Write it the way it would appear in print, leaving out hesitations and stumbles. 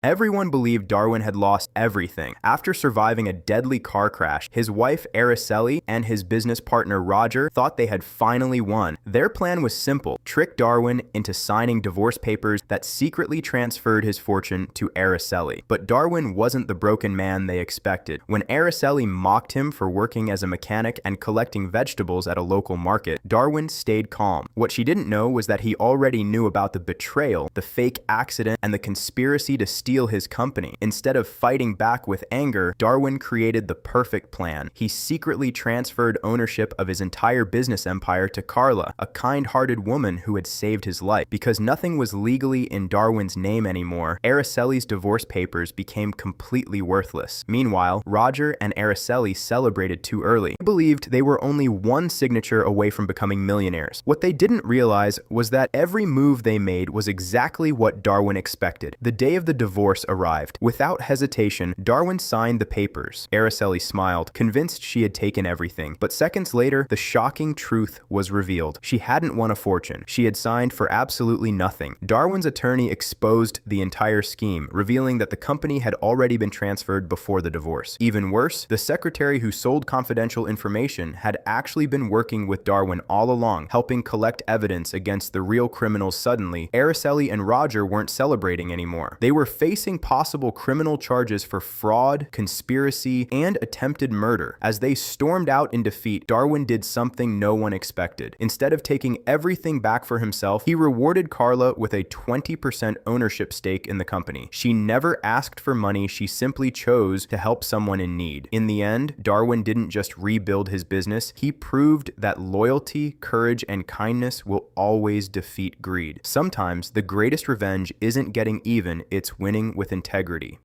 Everyone believed Darwin had lost everything. After surviving a deadly car crash, his wife Araceli and his business partner Roger thought they had finally won. Their plan was simple: trick Darwin into signing divorce papers that secretly transferred his fortune to Araceli. But Darwin wasn't the broken man they expected. When Araceli mocked him for working as a mechanic and collecting vegetables at a local market, Darwin stayed calm. What she didn't know was that he already knew about the betrayal, the fake accident, and the conspiracy to steal his company. Instead of fighting back with anger, Darwin created the perfect plan. He secretly transferred ownership of his entire business empire to Carla, a kind-hearted woman who had saved his life. Because nothing was legally in Darwin's name anymore, Araceli's divorce papers became completely worthless. Meanwhile, Roger and Araceli celebrated too early. They believed they were only one signature away from becoming millionaires. What they didn't realize was that every move they made was exactly what Darwin expected. The day of the divorce arrived. Without hesitation, Darwin signed the papers. Araceli smiled, convinced she had taken everything. But seconds later, the shocking truth was revealed. She hadn't won a fortune. She had signed for absolutely nothing. Darwin's attorney exposed the entire scheme, revealing that the company had already been transferred before the divorce. Even worse, the secretary who sold confidential information had actually been working with Darwin all along, helping collect evidence against the real criminals. Suddenly, Araceli and Roger weren't celebrating anymore. They were facing possible criminal charges for fraud, conspiracy, and attempted murder. As they stormed out in defeat, Darwin did something no one expected. Instead of taking everything back for himself, he rewarded Carla with a 20% ownership stake in the company. She never asked for money, she simply chose to help someone in need. In the end, Darwin didn't just rebuild his business, he proved that loyalty, courage, and kindness will always defeat greed. Sometimes the greatest revenge isn't getting even, it's winning with integrity.